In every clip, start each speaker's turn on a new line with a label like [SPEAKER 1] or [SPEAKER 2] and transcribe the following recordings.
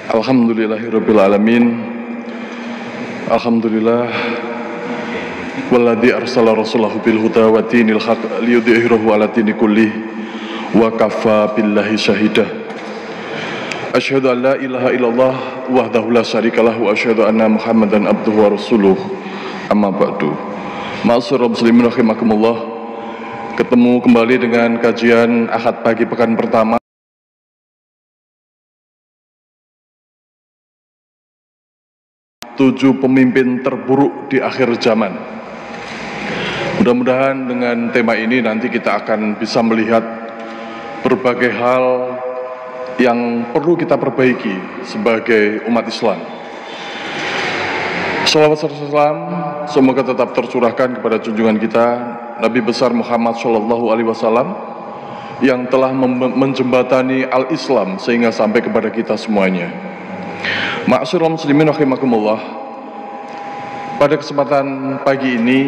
[SPEAKER 1] Alhamdulillahirabbil alamin. Alhamdulillah walladzi arsala rasulahu bil huda wa dinil haq liyudhhirahu 'ala dini kullih wa kafa billahi syahida. Asyhadu an la ilaha illallah wahdahu la syarikalah wa asyhadu anna Muhammadan abduhu wa rasuluh. Amma ba'du. Ma'asyiral muslimin rahimakumullah. Ketemu kembali dengan kajian Ahad pagi pekan pertama 7 pemimpin terburuk di akhir zaman. Mudah-mudahan dengan tema ini nanti kita akan bisa melihat berbagai hal yang perlu kita perbaiki sebagai umat Islam. Shalawat serta salam semoga tetap tercurahkan kepada junjungan kita Nabi besar Muhammad SAW yang telah menjembatani al-Islam sehingga sampai kepada kita semuanya. Ma'asyiral muslimin rahimakumullah. Pada kesempatan pagi ini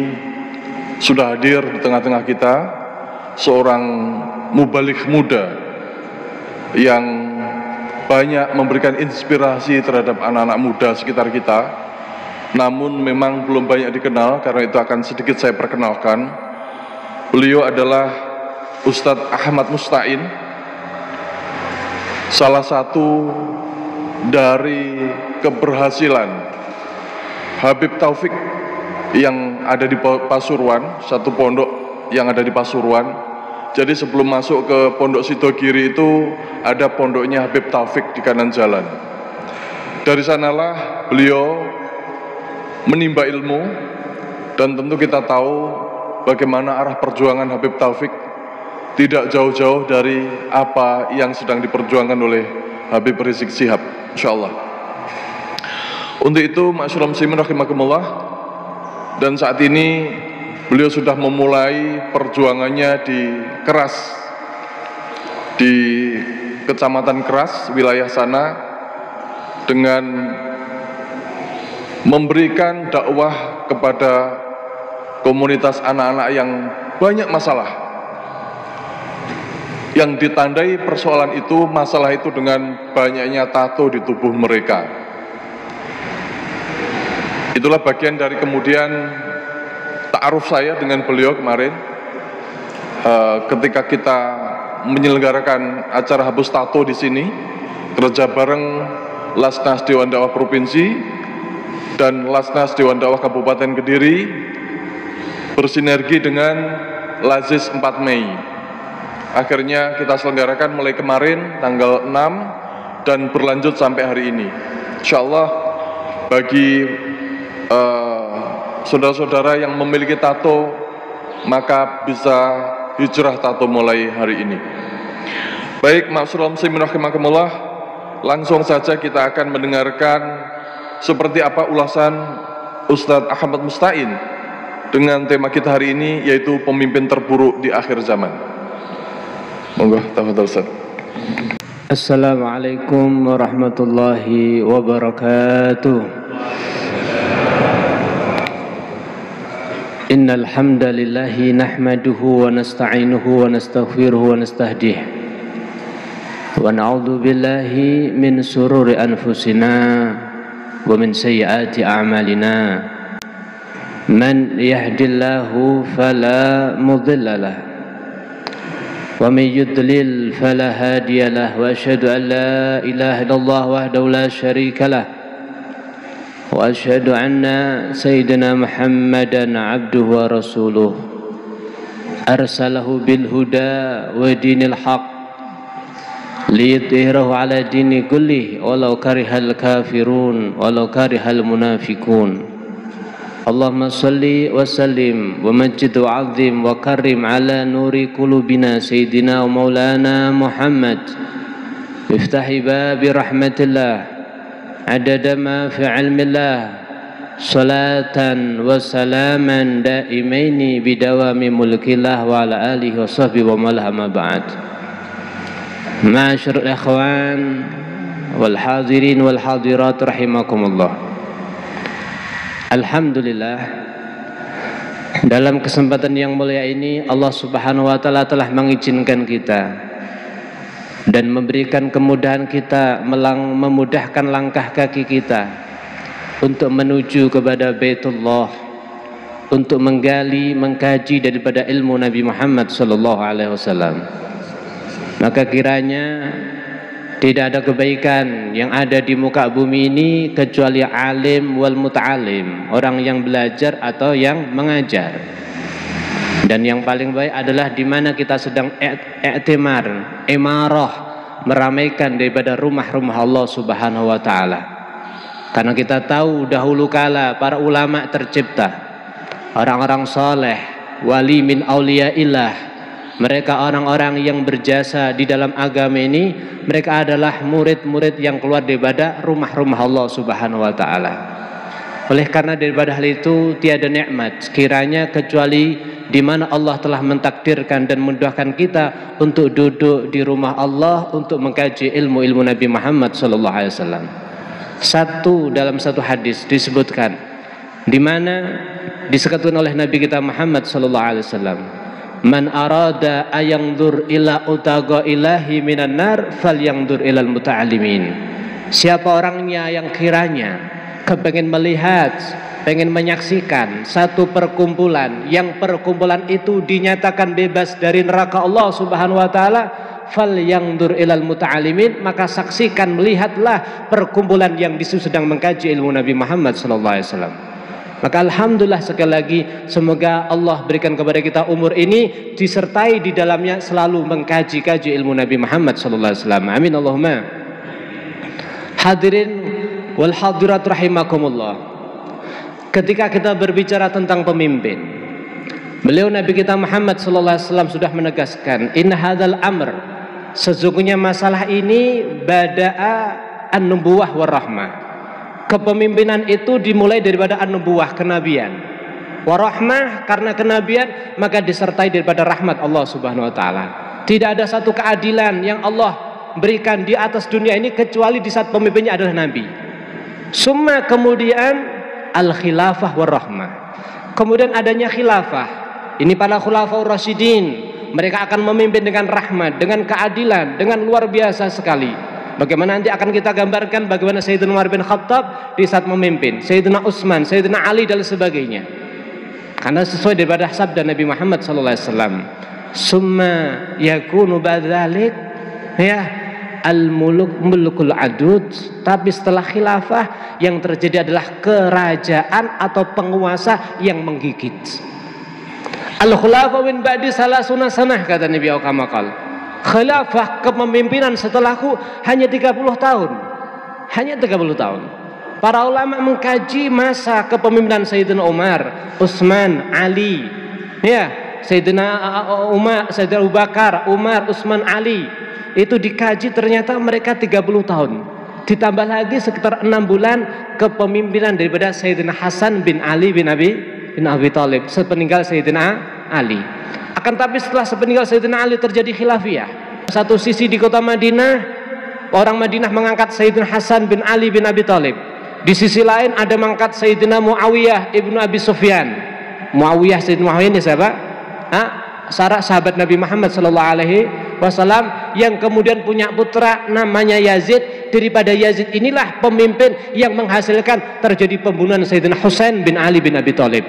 [SPEAKER 1] sudah hadir di tengah-tengah kita seorang mubaligh muda yang banyak memberikan inspirasi terhadap anak-anak muda sekitar kita. Namun memang belum banyak dikenal, karena itu akan sedikit saya perkenalkan. Beliau adalah Ustadz Ahmad Musta'in, salah satu dari keberhasilan Habib Taufik yang ada di Pasuruan, satu pondok yang ada di Pasuruan. Jadi sebelum masuk ke Pondok Sidogiri itu ada pondoknya Habib Taufik di kanan jalan. Dari sanalah beliau menimba ilmu, dan tentu kita tahu bagaimana arah perjuangan Habib Taufik tidak jauh-jauh dari apa yang sedang diperjuangkan oleh Habib Rizik Syihab, insyaallah. Untuk itu, ma'asyiral muslimin rahimakumullah, dan saat ini beliau sudah memulai perjuangannya di Keras, di Kecamatan Keras, wilayah sana, dengan memberikan dakwah kepada komunitas anak-anak yang banyak masalah. Yang ditandai persoalan itu, masalah itu dengan banyaknya tato di tubuh mereka. Itulah bagian dari kemudian ta'aruf saya dengan beliau kemarin ketika kita menyelenggarakan acara hapus tato di sini, kerja bareng Lasnas Dewan Dakwah Provinsi dan Lasnas Dewan Dakwah Kabupaten Kediri bersinergi dengan Lazis 4 Mei. Akhirnya kita selenggarakan mulai kemarin tanggal 6 dan berlanjut sampai hari ini. Insyaallah bagi saudara-saudara yang memiliki tato, maka bisa hijrah tato mulai hari ini. Baik, ma'asyiral muslimin rahimakumullah, langsung saja kita akan mendengarkan seperti apa ulasan Ustadz Ahmad Musta'in dengan tema kita hari ini, yaitu pemimpin terburuk di akhir zaman. Monggo, tafadhol Ustaz.
[SPEAKER 2] Assalamualaikum warahmatullahi wabarakatuh. Innal hamdalillahi nahmaduhu wa nasta'inuhu wa nastaghfiruhu wa nastahdih. Wa na'udzu billahi min sururi anfusina wa min sayyiati a'malina. Man yahdillahu fala mudilla lahu ومن يضلل فلا هادي له وأشهد أن لا إله إلا الله وحده لا شريك له وأشهد أن سيدنا محمدا عبده ورسوله أرسله بالهدى ودين الحق ليظهره على دين كله ولو كره الكافرون ولو كره المنافقون. اللهم صل وسلم ومجد وعظم وكرم على نور قلوبنا سيدنا ومولانا محمد مفتاح باب رحمة الله عدد ما في علم الله صلاة وسلاما دائمين بدوام ملك الله وعلى آله وصحبه ومن والاه ما بعد. معاشر الإخوان والحاضرين والحاضرات رحمكم الله. Alhamdulillah, dalam kesempatan yang mulia ini Allah Subhanahu wa taala telah mengizinkan kita dan memberikan kemudahan kita, memudahkan langkah kaki kita untuk menuju kepada Baitullah, untuk menggali, mengkaji daripada ilmu Nabi Muhammad sallallahu alaihi wasallam. Maka kiranya tidak ada kebaikan yang ada di muka bumi ini kecuali alim wal muta'alim, orang yang belajar atau yang mengajar. Dan yang paling baik adalah di mana kita sedang i'timar, imarah, meramaikan daripada rumah-rumah Allah Subhanahu wa taala. Karena kita tahu dahulu kala para ulama tercipta, orang-orang saleh, wali min auliyaillah, mereka orang-orang yang berjasa di dalam agama ini, mereka adalah murid-murid yang keluar daripada rumah-rumah Allah Subhanahu wa taala. Oleh karena daripada hal itu tiada nikmat kiranya kecuali di mana Allah telah mentakdirkan dan memudahkan kita untuk duduk di rumah Allah untuk mengkaji ilmu-ilmu Nabi Muhammad sallallahu alaihi wasallam. Dalam satu hadis disebutkan di mana disebutkan oleh Nabi kita Muhammad sallallahu alaihi wasallam, man arada ayangdur ila utaga ilahi minan nar falyangdur ilal muta'allimin. Siapa orangnya yang kiranya kepengen melihat, pengen menyaksikan satu perkumpulan yang perkumpulan itu dinyatakan bebas dari neraka Allah Subhanahu wa taala, falyangdur ilal muta'allimin, maka saksikan, melihatlah perkumpulan yang sedang mengkaji ilmu Nabi Muhammad sallallahu alaihi wasallam. Maka alhamdulillah sekali lagi, semoga Allah berikan kepada kita umur ini disertai di dalamnya selalu mengkaji ilmu Nabi Muhammad sallallahu alaihi wasallam. Amin Allahumma. Hadirin wal hadirat rahimakumullah. Ketika kita berbicara tentang pemimpin, beliau Nabi kita Muhammad sallallahu alaihi wasallam sudah menegaskan, inna hadzal amr, sesungguhnya masalah ini bada'a an-nubuwah war rahmah. Kepemimpinan itu dimulai daripada an-nubuwah, kenabian. Warahmah, karena kenabian maka disertai daripada rahmat Allah Subhanahu wa taala. Tidak ada satu keadilan yang Allah berikan di atas dunia ini kecuali di saat pemimpinnya adalah nabi. Summa kemudian al-khilafah war-rahmah. Kemudian adanya khilafah. Ini para khulafaur rasyidin, mereka akan memimpin dengan rahmat, dengan keadilan, dengan luar biasa sekali. Bagaimana nanti akan kita gambarkan bagaimana Sayyidina Umar bin Khattab di saat memimpin, Sayyidina Utsman, Sayyidina Ali dan sebagainya. Karena sesuai daripada sabda Nabi Muhammad sallallahu alaihi wasallam, summa yakunu badzalik ya al-mulukul adud, tapi setelah khilafah yang terjadi adalah kerajaan atau penguasa yang menggigit. Al-khulafa min ba'di salasuna sanah, kata Nabi Muhammad. Khilafah, kepemimpinan setelahku hanya 30 tahun. Hanya 30 tahun. Para ulama mengkaji masa kepemimpinan Sayyidina Umar, Utsman, Ali, ya, Sayyidina Umar, Sayyidina Abu Bakar, Umar, Utsman, Ali. Itu dikaji, ternyata mereka 30 tahun. Ditambah lagi sekitar 6 bulan kepemimpinan daripada Sayyidina Hasan bin Ali bin Abi Thalib sepeninggal Sayyidina Ali. Akan tapi setelah sepeninggal Sayyidina Ali terjadi khilafiyah. Satu sisi di kota Madinah, orang Madinah mengangkat Sayyidina Hasan bin Ali bin Abi Thalib. Di sisi lain ada mengangkat Sayyidina Muawiyah ibnu Abi Sufyan. Sayyidina Muawiyah ini siapa? Sahabat Nabi Muhammad sallallahu alaihi wasallam yang kemudian punya putra namanya Yazid. Daripada Yazid inilah pemimpin yang menghasilkan terjadi pembunuhan Sayyidina Husain bin Ali bin Abi Thalib.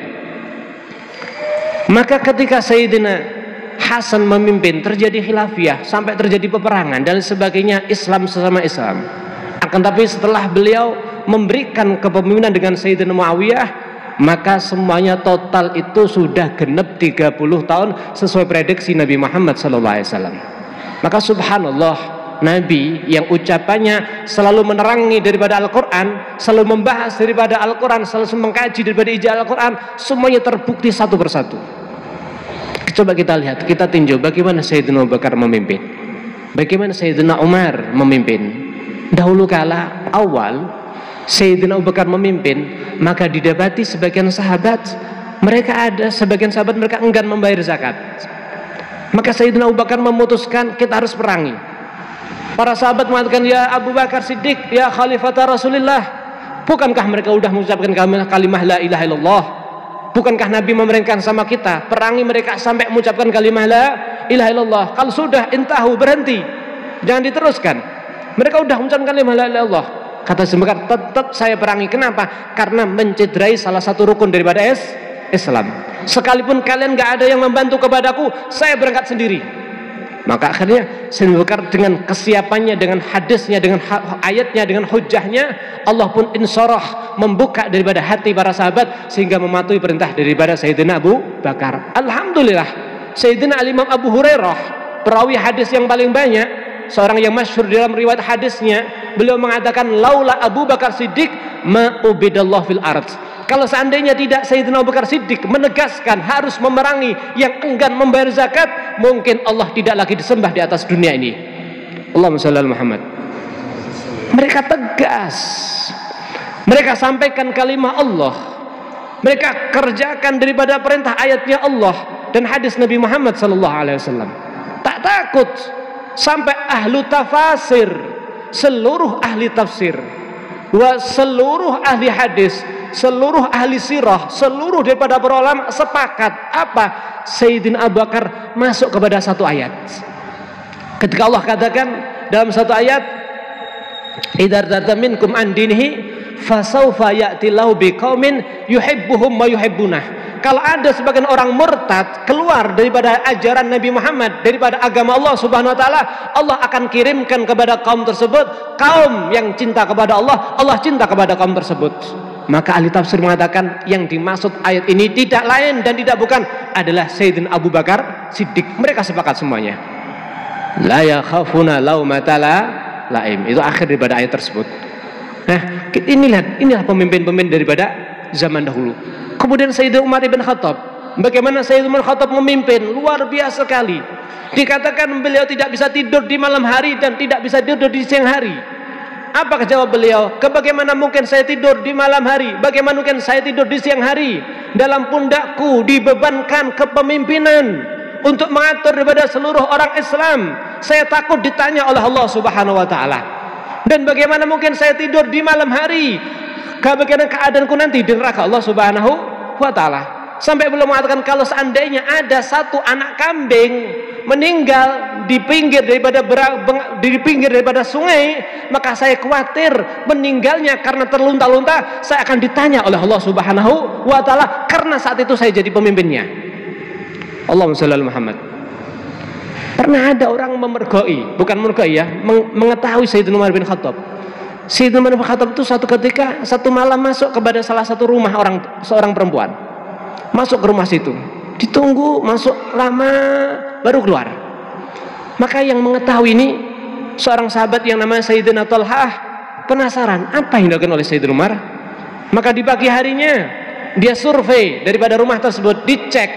[SPEAKER 2] Maka ketika Sayyidina Hasan memimpin terjadi khilafiyah sampai terjadi peperangan dan sebagainya, Islam sesama Islam. Akan tapi setelah beliau memberikan kepemimpinan dengan Sayyidina Muawiyah, maka semuanya total itu sudah genep 30 tahun sesuai prediksi Nabi Muhammad SAW. Maka subhanallah, Nabi yang ucapannya selalu menerangi daripada Al-Quran, selalu membahas daripada Al-Quran, selalu mengkaji daripada ijazah Al-Quran, semuanya terbukti satu persatu. Coba kita lihat, kita tinjau bagaimana Sayyidina Abu Bakar memimpin, bagaimana Sayyidina Umar memimpin. Dahulu kala awal Sayyidina Abu Bakar memimpin, maka didapati sebagian sahabat, mereka ada sebagian sahabat mereka enggan membayar zakat. Maka Sayyidina Abu Bakar memutuskan kita harus perangi. Para sahabat mengatakan, ya Abu Bakar Siddiq, ya Khalifata Rasulullah, bukankah mereka sudah mengucapkan kalimah la ilaha illallah? Bukankah Nabi memerintahkan sama kita perangi mereka sampai mengucapkan kalimah la ilaha illallah? Kalau sudah intahu, berhenti.
[SPEAKER 3] jangan diteruskan. Mereka udah mengucapkan kalimat la ilaha illallah. Kata Abu Bakar, tetap saya perangi. Kenapa? Karena mencederai salah satu rukun daripada Islam. Sekalipun kalian gak ada yang membantu kepadaku, saya berangkat sendiri. Maka akhirnya Abu Bakar dengan kesiapannya, dengan hadisnya, dengan ayatnya, dengan hujahnya, Allah pun insyarah membuka daripada hati para sahabat sehingga mematuhi perintah daripada Sayyidina Abu Bakar. Alhamdulillah, Sayyidina Imam Abu Hurairah, perawi hadis yang paling banyak, seorang yang masyhur dalam riwayat hadisnya, beliau mengatakan laula Abu Bakar Siddiq ma ubidallah fil ard. Kalau seandainya tidak Sayyidina Abu Bakar Siddiq menegaskan harus memerangi yang enggan membayar zakat, mungkin Allah tidak lagi disembah di atas dunia ini. Allahumma shalli ala Muhammad. Mereka tegas, mereka sampaikan kalimat Allah, mereka kerjakan daripada perintah ayatnya Allah dan hadis Nabi Muhammad sallallahu alaihi wasallam. Tak takut. Sampai ahlu tafasir, seluruh ahli tafsir, seluruh ahli hadis, seluruh ahli sirah, seluruh daripada para ulama sepakat apa? Sayyidina Abu Bakar masuk kepada satu ayat. Ketika Allah katakan dalam satu ayat, idza irtadda minkum an dinihi fasawfa ya'tillahu biqaumin yuhibbuhum wa yuhibbunah. Kalau ada sebagian orang murtad keluar daripada ajaran Nabi Muhammad, daripada agama Allah Subhanahu wa taala, Allah akan kirimkan kepada kaum tersebut kaum yang cinta kepada Allah, Allah cinta kepada kaum tersebut. Maka ahli tafsir mengatakan yang dimaksud ayat ini tidak lain dan tidak bukan adalah Sayyidina Abu Bakar Siddiq. Mereka sepakat semuanya. La yakhafuna laumata laim. Itu akhir daripada ayat tersebut. Nah, inilah pemimpin-pemimpin daripada zaman dahulu. Kemudian Sayyidina Umar ibn Khattab, bagaimana Sayyidina Umar Khattab memimpin luar biasa sekali. Dikatakan beliau tidak bisa tidur di malam hari dan tidak bisa tidur di siang hari. Apa jawab beliau? Bagaimana mungkin saya tidur di malam hari? Bagaimana mungkin saya tidur di siang hari? Dalam pundakku dibebankan kepemimpinan untuk mengatur daripada seluruh orang Islam. Saya takut ditanya oleh Allah Subhanahu wa taala. Dan bagaimana mungkin saya tidur di malam hari? Bagaimana keadaanku nanti di neraka Allah Subhanahu wa taala. Sampai belum mengatakan kalau seandainya ada satu anak kambing meninggal di pinggir daripada sungai, maka saya khawatir meninggalnya karena terlunta-lunta, saya akan ditanya oleh Allah Subhanahu wa taala karena saat itu saya jadi pemimpinnya. Allahumma shalli ala Muhammad. Pernah ada orang mengetahui Sayyidina Umar bin Khattab. Sayyidina Umar bin Khattab itu satu ketika satu malam masuk kepada salah satu rumah seorang perempuan. Masuk ke rumah situ, ditunggu masuk lama baru keluar. Maka yang mengetahui ini seorang sahabat yang namanya Sayyidina Talhah penasaran apa yang dilakukan oleh Sayyidina Umar. Maka di pagi harinya dia survei daripada rumah tersebut, dicek.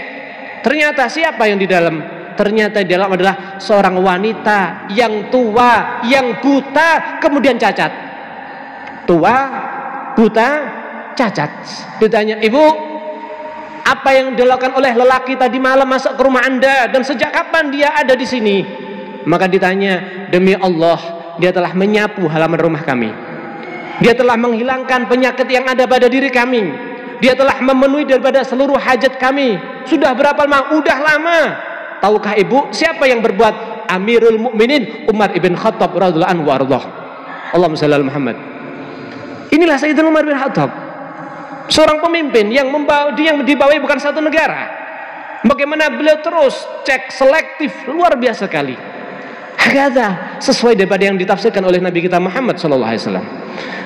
[SPEAKER 3] Ternyata siapa yang di dalam? Ternyata di dalam adalah seorang wanita yang tua, yang buta, kemudian cacat. Tua, buta, cacat. Ditanya, ibu, apa yang dilakukan oleh lelaki tadi malam masuk ke rumah Anda dan sejak kapan dia ada di sini? Maka ditanya, demi Allah, dia telah menyapu halaman rumah kami. Dia telah menghilangkan penyakit yang ada pada diri kami. Dia telah memenuhi daripada seluruh hajat kami. Sudah berapa lama? Udah lama. Tahukah ibu siapa yang berbuat? Amirul Mukminin Umar ibn Khattab radhiyallahu anhu warḍah. Allahumma shalli ala Muhammad. Inilah Sayyidina Umar bin Khattab, seorang pemimpin yang dibawahi bukan satu negara. Bagaimana beliau terus cek selektif luar biasa kali. Hakadha, sesuai daripada yang ditafsirkan oleh Nabi kita Muhammad sallallahu alaihi wasallam.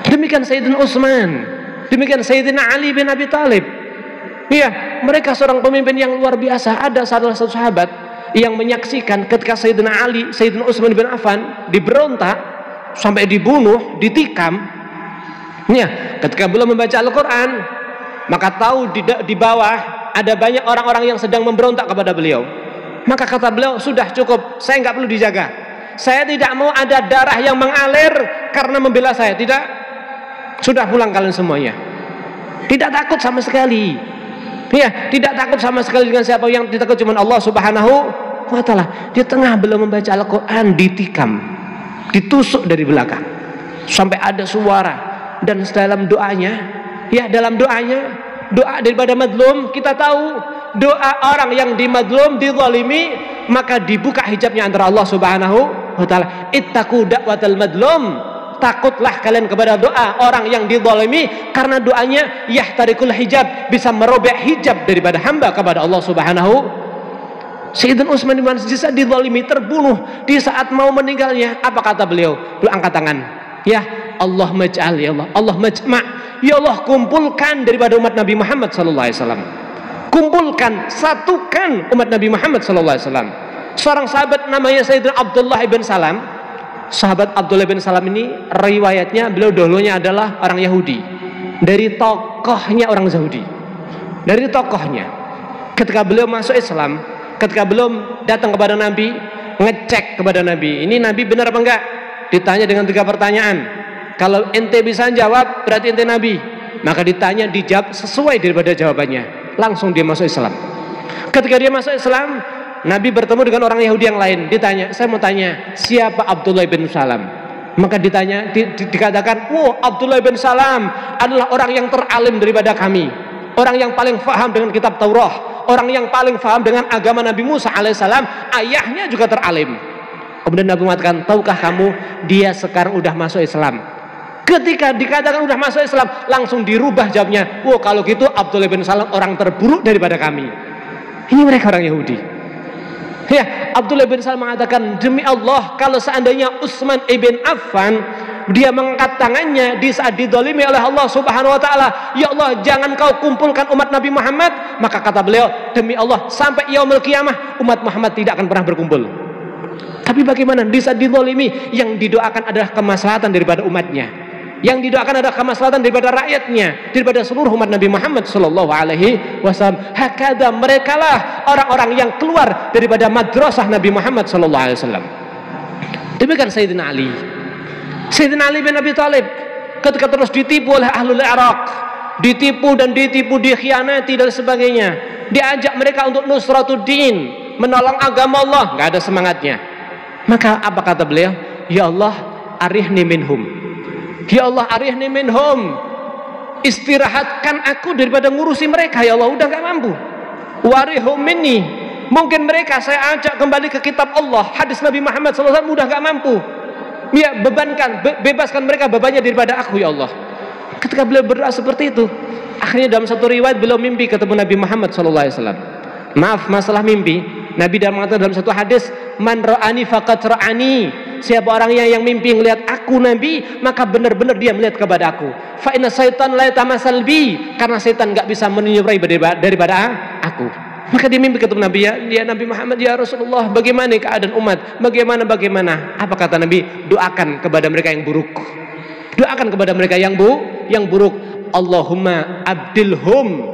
[SPEAKER 3] Demikian Sayyidina Utsman, demikian Sayyidina Ali bin Abi Thalib. Iya, mereka seorang pemimpin yang luar biasa. Ada salah satu sahabat yang menyaksikan ketika Sayyidina Ali, Sayyidina Utsman bin Affan diberontak sampai dibunuh, ditikam. Ya, ketika beliau membaca Al-Quran, maka tahu di bawah ada banyak orang-orang yang sedang memberontak kepada beliau. Maka kata beliau, sudah cukup, saya nggak perlu dijaga. Saya tidak mau ada darah yang mengalir karena membela saya. Tidak, sudah pulang kalian semuanya. Tidak takut sama sekali. Ya, tidak takut sama sekali dengan siapa. Yang ditakut cuma Allah Subhanahu wa taala. Di tengah beliau membaca Al-Quran ditikam, ditusuk dari belakang sampai ada suara. Dan dalam doanya, doa daripada madlum, kita tahu doa orang yang dimadlum, dizalimi, maka dibuka hijabnya antara Allah Subhanahu wa ta'ala, ittaqu da'watal madlum, takutlah kalian kepada doa orang yang dizalimi, karena doanya yahtarikul hijab, bisa merobek hijab daripada hamba kepada Allah Subhanahu. Sayyidina Utsman bin Affan dizalimi, terbunuh, di saat mau meninggalnya apa kata beliau? Beliau angkat tangan, ya Allah maj'al, ya Allah, Allah majma', ya Allah kumpulkan daripada umat Nabi Muhammad sallallahu alaihi wasallam, kumpulkan, satukan umat Nabi Muhammad sallallahu alaihi wasallam. Seorang sahabat namanya Sayyidina Abdullah bin Salam. Sahabat Abdullah bin Salam ini riwayatnya beliau dulunya adalah orang Yahudi, dari tokohnya orang Yahudi, dari tokohnya. Ketika beliau masuk Islam, ketika belum datang kepada Nabi, ngecek kepada Nabi, ini Nabi benar apa enggak? Ditanya dengan 3 pertanyaan. Kalau ente bisa jawab berarti ente Nabi, maka ditanya, dijawab sesuai daripada jawabannya, langsung dia masuk Islam. Ketika dia masuk Islam, Nabi bertemu dengan orang Yahudi yang lain, ditanya, saya mau tanya, siapa Abdullah bin Salam? Maka ditanya, dikatakan, oh Abdullah bin Salam adalah orang yang teralim daripada kami, orang yang paling faham dengan kitab Taurat, orang yang paling faham dengan agama Nabi Musa alaihissalam, ayahnya juga teralim. Kemudian Nabi mengatakan, tahukah kamu dia sekarang udah masuk Islam? Ketika dikatakan udah masuk Islam, langsung dirubah jawabnya, oh kalau gitu Abdullah bin Salam orang terburuk daripada kami. Ini mereka orang Yahudi. Ya, Abdullah bin Salam mengatakan, demi Allah, kalau seandainya Utsman ibn Affan dia mengangkat tangannya di saat didolimi oleh Allah Subhanahu wa ta'ala, ya Allah jangan kau kumpulkan umat Nabi Muhammad, maka kata beliau, demi Allah sampai yaumul qiyamah umat Muhammad tidak akan pernah berkumpul. Tapi bagaimana di saat didolimi, yang didoakan adalah kemaslahatan daripada umatnya, yang didoakan adalah kemaslahatan daripada rakyatnya, daripada seluruh umat Nabi Muhammad sallallahu alaihi wasallam. Hakada, merekalah orang-orang yang keluar daripada madrasah Nabi Muhammad sallallahu alaihi wasallam. Demikian Sayyidina Ali. Sayyidina Ali bin Abi Thalib ketika terus ditipu oleh ahlul Iraq, ditipu dan ditipu, dikhianati dan sebagainya, diajak mereka untuk nusratuddin, menolong agama Allah, nggak ada semangatnya. Maka apa kata beliau? Ya Allah arihni minhum, ya Allah arihni minhum, istirahatkan aku daripada ngurusi mereka, ya Allah udah gak mampu. Warihum minni, mungkin mereka saya ajak kembali ke kitab Allah, hadis Nabi Muhammad SAW, udah gak mampu. Ya bebankan, bebaskan mereka bebannya daripada aku, ya Allah. Ketika beliau berdoa seperti itu, akhirnya dalam satu riwayat beliau mimpi ketemu Nabi Muhammad SAW. Maaf, masalah mimpi, Nabi dalam mengatakan dalam satu hadis, man ra'ani faqad ra'ani, siapa orang yang mimpi melihat aku Nabi, maka benar-benar dia melihat kepada aku. Fa inna syaitan la yatamasal bi, karena setan enggak bisa menyerupai daripada aku. Maka dia mimpi ketemu Nabi, ya Nabi Muhammad, ya Rasulullah, bagaimana keadaan umat? Bagaimana? Apa kata Nabi? Doakan kepada mereka yang buruk. Doakan kepada mereka yang buruk. Allahumma abdilhum,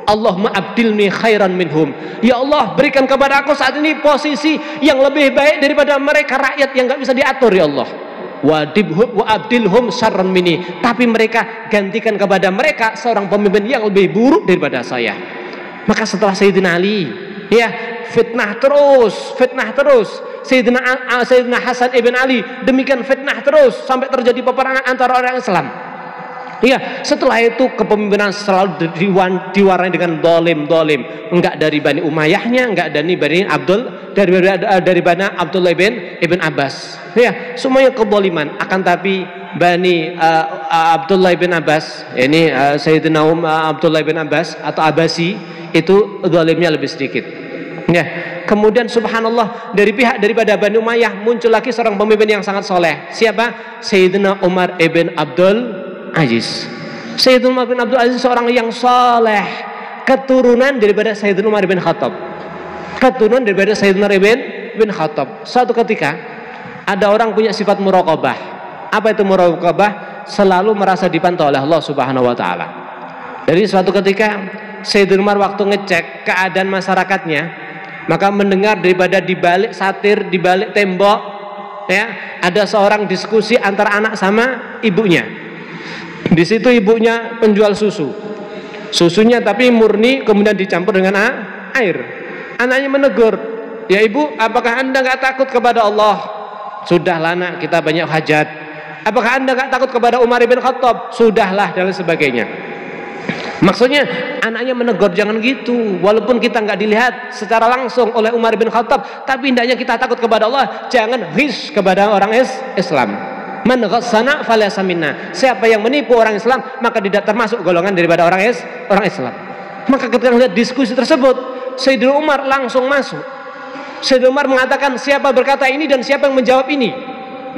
[SPEAKER 3] Allahumma abdilni khairan minhum. Ya Allah, berikan kepada aku saat ini posisi yang lebih baik daripada mereka rakyat yang enggak bisa diatur, ya Allah. Wa abdilhum syarran minni, tapi mereka gantikan kepada mereka seorang pemimpin yang lebih buruk daripada saya. Maka setelah Sayyidina Ali, ya fitnah terus. Sayyidina Hasan ibn Ali demikian fitnah terus sampai terjadi peperangan antara orang Islam. Ya, setelah itu kepemimpinan selalu diwarnai dengan dolim. Enggak dari Bani Umayyahnya, enggak dari Bani Abdullah ibn Abbas. Ya, semuanya kedoliman. Akan tapi Bani Abdullah ibn Abbas, ini Sayyidina Abdullah ibn Abbas atau Abbasi, itu dolimnya lebih sedikit. Ya, kemudian subhanallah daripada Bani Umayyah muncul lagi seorang pemimpin yang sangat soleh. Siapa? Sayyidina Umar ibn Abdul Aziz. Sayyidina Umar bin Abdul Aziz seorang yang soleh, keturunan daripada Sayyidina Umar bin Khattab. Suatu ketika ada orang punya sifat muraqabah. Apa itu muraqabah? Selalu merasa dipantau oleh Allah Subhanahu wa taala. Jadi suatu ketika Sayyidina Umar waktu ngecek keadaan masyarakatnya, maka mendengar daripada di balik satir, di balik tembok, ya, ada seorang diskusi antara anak sama ibunya. Di situ ibunya penjual susunya tapi murni, kemudian dicampur dengan air. Anaknya menegur, ya ibu, apakah anda nggak takut kepada Allah? Sudahlah nak, kita banyak hajat. Apakah anda nggak takut kepada Umar bin Khattab? Sudahlah, dan sebagainya. Maksudnya anaknya menegur jangan gitu, walaupun kita nggak dilihat secara langsung oleh Umar bin Khattab, tapi hendaknya kita takut kepada Allah, jangan ghish kepada orang Islam. Man ghassana falaysa minna. Siapa yang menipu orang Islam maka tidak termasuk golongan daripada orang Islam. Maka ketika melihat diskusi tersebut, Sayyidina Umar langsung masuk. Sayyidina Umar mengatakan siapa berkata ini dan siapa yang menjawab ini.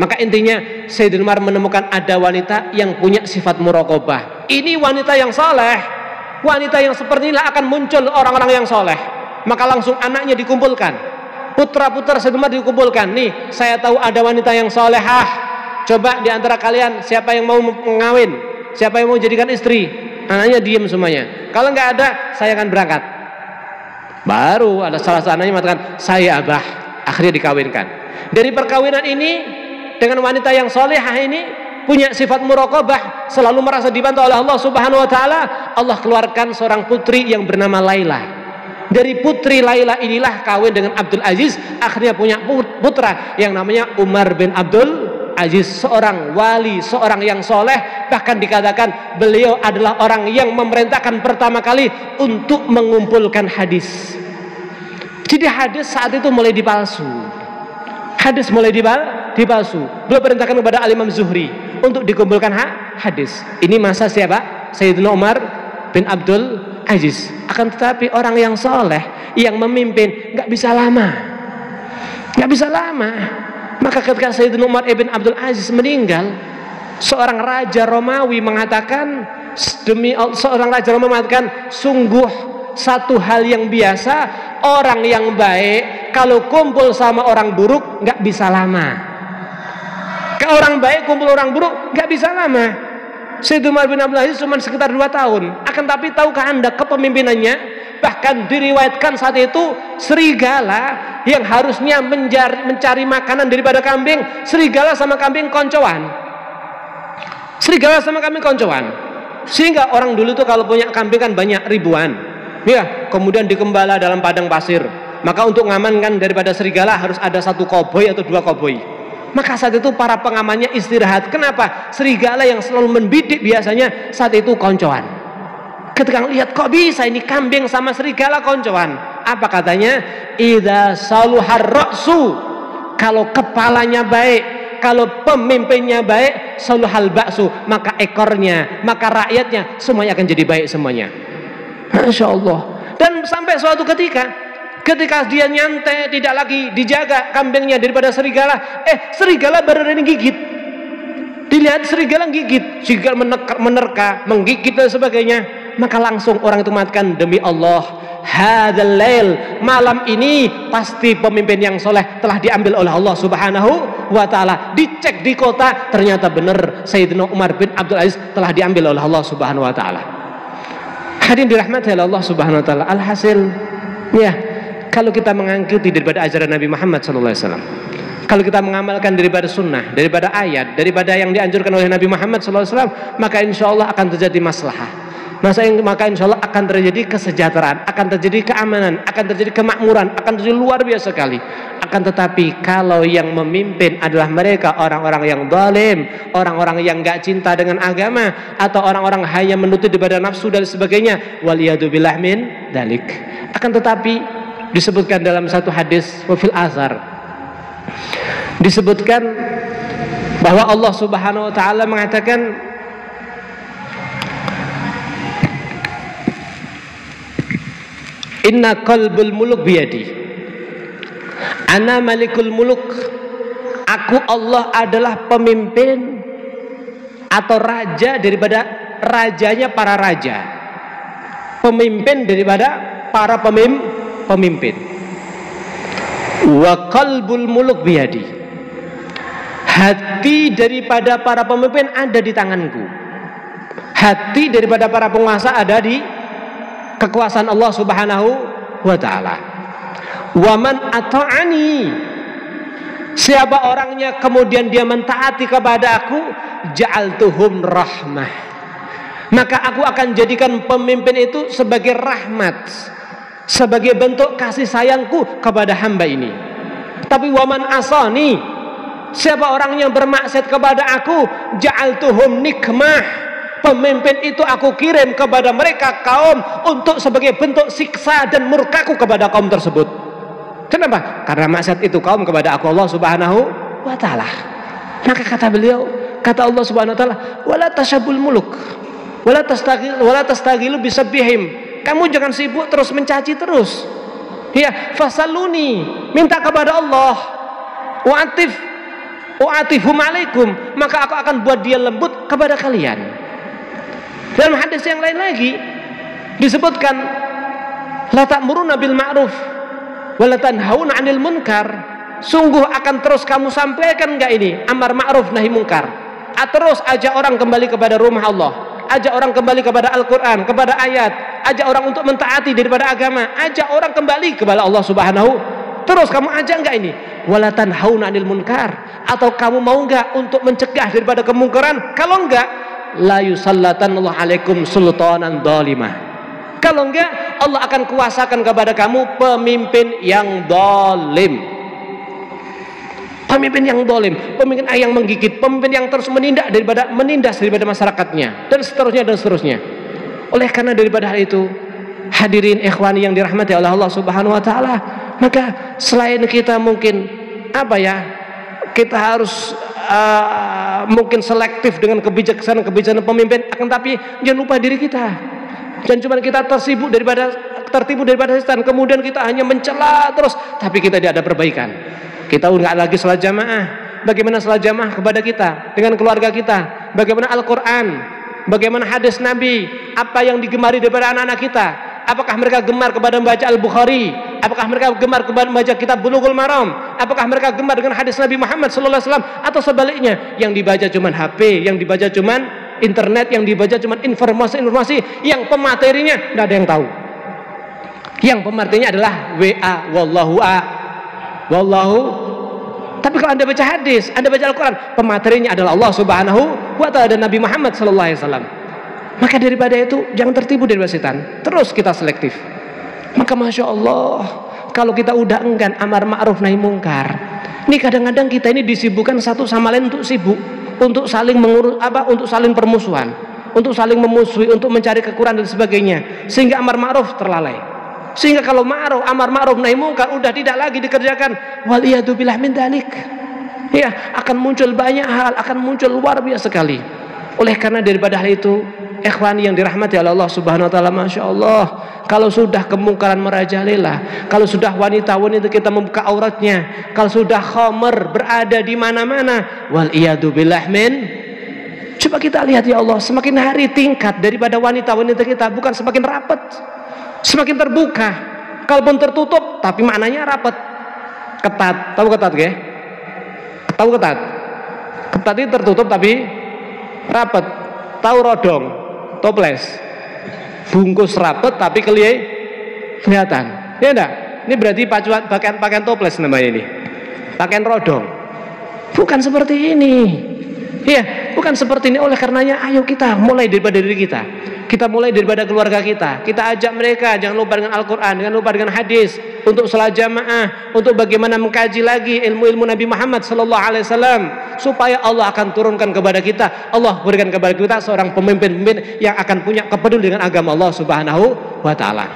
[SPEAKER 3] Maka intinya Sayyidina Umar menemukan ada wanita yang punya sifat muraqabah. Ini wanita yang soleh. Wanita yang seperti inilah akan muncul orang-orang yang soleh. Maka langsung anaknya dikumpulkan, putra-putra Sayyidina Umar dikumpulkan. Nih, saya tahu ada wanita yang solehah. Coba di antara kalian siapa yang mau mengawin, siapa yang mau jadikan istri. Anaknya diam semuanya. Kalau nggak ada, saya akan berangkat. Baru ada salah satu anaknya mengatakan saya abah. Akhirnya dikawinkan. Dari perkawinan ini dengan wanita yang solehah ini punya sifat muraqabah, selalu merasa dibantu oleh Allah Subhanahu wa taala, Allah keluarkan seorang putri yang bernama Laila. Dari putri Laila inilah kawin dengan Abdul Aziz, akhirnya punya putra yang namanya Umar bin Abdul Aziz, seorang wali, seorang yang soleh. Bahkan dikatakan beliau adalah orang yang memerintahkan pertama kali untuk mengumpulkan hadis. Jadi hadis saat itu mulai dipalsu. Hadis mulai dipalsu. Beliau perintahkan kepada Al-Imam Zuhri untuk dikumpulkan hadis. Ini masa siapa? Sayyidina Umar bin Abdul Aziz. Akan tetapi orang yang soleh, yang memimpin, nggak bisa lama. Nggak bisa lama. Maka ketika Sayyidina Umar ibn Abdul Aziz meninggal, seorang raja Romawi mengatakan, sungguh satu hal yang biasa, orang yang baik kalau kumpul sama orang buruk nggak bisa lama. Kalau orang baik kumpul orang buruk nggak bisa lama. Sayyidina Umar bin Abdul Aziz cuma sekitar 2 tahun. Akan tapi tahukah Anda kepemimpinannya? Bahkan diriwayatkan saat itu serigala yang harusnya mencari makanan daripada kambing, serigala sama kambing koncoan. Serigala sama kambing koncoan. Sehingga orang dulu tuh kalau punya kambing kan banyak ribuan. Ya, kemudian dikembala dalam padang pasir. Maka untuk mengamankan daripada serigala harus ada 1 koboi atau 2 koboi. Maka saat itu para pengamannya istirahat. Kenapa? Serigala yang selalu membidik biasanya saat itu koncoan. Ketika lihat kok bisa ini kambing sama serigala koncoan, apa katanya? Idza saluhar ra'su, kalau kepalanya baik, kalau pemimpinnya baik, saluhal ba'su, maka ekornya, maka rakyatnya semuanya akan jadi baik semuanya. Masya Allah. Dan sampai suatu ketika dia nyantai, tidak lagi dijaga kambingnya daripada serigala, serigala berani gigit. Dilihat serigala gigit, serigala menerka, menggigit dan sebagainya. Maka langsung orang itu mengatakan, demi Allah, hadzal lail, malam ini pasti pemimpin yang soleh telah diambil oleh Allah Subhanahu wa taala. Dicek di kota, ternyata benar Sayyidina Umar bin Abdul Aziz telah diambil oleh Allah Subhanahu wa taala. Hadirin dirahmati oleh Allah Subhanahu wa taala. Alhasil, ya, kalau kita mengikuti daripada ajaran Nabi Muhammad sallallahu alaihi wasallam, kalau kita mengamalkan daripada sunnah, daripada ayat, daripada yang dianjurkan oleh Nabi Muhammad sallallahu alaihi wasallam, maka insya Allah akan terjadi maslahah. Maka insya Allah akan terjadi kesejahteraan, akan terjadi keamanan, akan terjadi kemakmuran, akan terjadi luar biasa sekali. Akan tetapi kalau yang memimpin adalah mereka orang-orang yang zalim, orang-orang yang gak cinta dengan agama, atau orang-orang hanya menuntut daripada nafsu dan sebagainya, waliyadzubillah min dalik. Akan tetapi disebutkan dalam satu hadis wafil azhar, disebutkan bahwa Allah Subhanahu wa taala mengatakan, inna qalbul muluk biyadi, ana malikul muluk, aku Allah adalah pemimpin atau raja daripada rajanya para raja, pemimpin daripada para pemimpin. Wa qalbul muluk biyadi, hati daripada para pemimpin ada di tanganku, hati daripada para penguasa ada di kekuasaan Allah Subhanahu wa taala. Wa man ata'ani, siapa orangnya kemudian dia mentaati kepada aku, ja'altuhum rahmah, maka aku akan jadikan pemimpin itu sebagai rahmat, sebagai bentuk kasih sayangku kepada hamba ini. Tapi wa man asani, siapa orang yang bermaksiat kepada aku, ja'altuhum nikmah, pemimpin itu aku kirim kepada mereka kaum untuk sebagai bentuk siksa dan murkaku kepada kaum tersebut. Kenapa? Karena maksiat itu kaum kepada aku Allah Subhanahu wa taala. Maka kata beliau, kata Allah Subhanahu wa taala, wala tashabul muluk wala tastaghilu bisabihim. Kamu jangan sibuk terus mencaci terus. Ya, fasaluni, minta kepada Allah. Wa'atifhum alaikum, maka aku akan buat dia lembut kepada kalian. Dalam hadis yang lain lagi disebutkan, la ta'muruna bil ma'ruf wa la tanhauna 'anil munkar. Sungguh akan terus kamu sampaikan enggak ini amar ma'ruf nahi munkar. Terus ajak orang kembali kepada rumah Allah, ajak orang kembali kepada Al-Quran, kepada ayat, ajak orang untuk mentaati daripada agama, ajak orang kembali kepada Allah Subhanahu. Terus kamu ajak enggak ini wala tanhauna 'anil munkar, atau kamu mau enggak untuk mencegah daripada kemungkaran? Kalau enggak, la yusallatanallahu alaikum sultanan dhalimah. Kalau enggak, Allah akan kuasakan kepada kamu pemimpin yang zalim. Pemimpin yang zalim, pemimpin yang menggigit, pemimpin yang terus menindas daripada masyarakatnya, dan seterusnya dan seterusnya. Oleh karena daripada hal itu, hadirin ikhwani yang dirahmati oleh Allah Subhanahu wa taala, maka selain kita mungkin kita harus mungkin selektif dengan kebijaksanaan pemimpin, akan tapi jangan lupa diri kita. Dan cuma kita tertipu daripada setan, kemudian kita hanya mencela terus, tapi kita tidak ada perbaikan. Kita enggak lagi salat jamaah. Bagaimana salat jamaah kepada kita dengan keluarga kita? Bagaimana Al-Quran? Bagaimana hadis Nabi? Apa yang digemari daripada anak-anak kita? Apakah mereka gemar kepada membaca Al-Bukhari? Apakah mereka gemar kepada membaca kitab Bulughul Maram? Apakah mereka gemar dengan hadis Nabi Muhammad SAW? Atau sebaliknya, yang dibaca cuman HP, yang dibaca cuman internet, yang dibaca cuman informasi-informasi yang pematerinya tidak ada yang tahu. Yang pematerinya adalah WA, wallahu. Tapi kalau Anda baca hadis, Anda baca Al-Quran, pematerinya adalah Allah Subhanahu wa taala dan Nabi Muhammad sallallahu alaihi wasallam. Maka daripada itu jangan tertipu dari setan. Terus kita selektif. Maka Masya Allah, kalau kita udah enggan amar ma'ruf nahi mungkar, ini kadang-kadang kita ini disibukkan satu sama lain untuk sibuk, untuk saling untuk saling permusuhan, untuk saling memusuhi, untuk mencari kekurangan dan sebagainya, sehingga amar ma'ruf terlalai. Sehingga kalau amar ma'ruf nahi mungkar udah tidak lagi dikerjakan, waliyadu billah min dalik, ya akan muncul banyak hal, akan muncul luar biasa sekali. Oleh karena daripada hal itu, ikhwani yang dirahmati oleh Allah Subhanahu wa taala, Masya Allah, kalau sudah kemungkaran merajalela, kalau sudah wanita-wanita kita membuka auratnya, kalau sudah khamr berada di mana-mana, waliyadu billah min, coba kita lihat ya Allah, semakin hari tingkat daripada wanita-wanita kita bukan semakin rapat, semakin terbuka. Kalaupun tertutup tapi maknanya rapat. Ketat, tahu ketat ya? Tahu ketat? Ketat itu tertutup tapi rapat. Tahu rodong, toples, bungkus rapat tapi kelihatan. Ya enggak? Ini berarti pakaian toples namanya ini. Pakaian rodong. Bukan seperti ini. Ya, bukan seperti ini. Oleh karenanya ayo kita mulai daripada diri kita. Kita mulai daripada keluarga kita. Kita ajak mereka, jangan lupa dengan Al-Quran, jangan lupa dengan hadis, untuk salat jamaah, untuk bagaimana mengkaji lagi ilmu-ilmu Nabi Muhammad SAW, supaya Allah akan turunkan kepada kita, Allah berikan kepada kita seorang pemimpin yang akan punya kepedulian dengan agama Allah Subhanahu wa taala.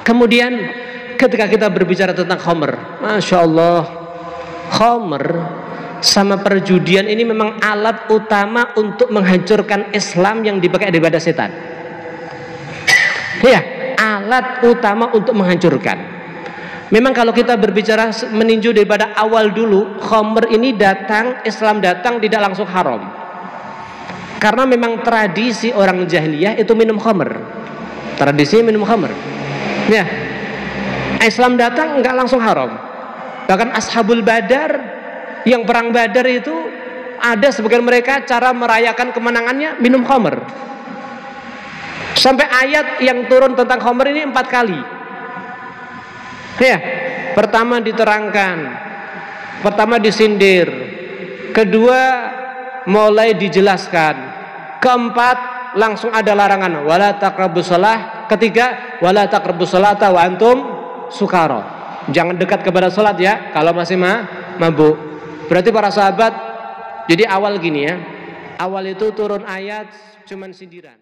[SPEAKER 3] Kemudian ketika kita berbicara tentang khamr, Masya Allah, khamr sama perjudian ini memang alat utama untuk menghancurkan Islam yang dipakai daripada setan. Ya, alat utama untuk menghancurkan. Memang kalau kita berbicara meninjau daripada awal dulu, khamr ini Islam datang tidak langsung haram. Karena memang tradisi orang jahiliyah itu minum khamr. Tradisinya minum khamr. Ya. Islam datang enggak langsung haram. Bahkan Ashabul Badar, yang perang Badar itu ada sebagian mereka cara merayakan kemenangannya minum khamr. Sampai ayat yang turun tentang khamr ini 4 kali. Ya, pertama diterangkan, pertama disindir, kedua mulai dijelaskan, keempat langsung ada larangan, wala taqrabus shalah, ketiga wala taqrabus sholata wa antum sukara. Jangan dekat kepada salat ya kalau masih mabuk. Berarti para sahabat, jadi awal gini ya, awal itu turun ayat cuman sindiran.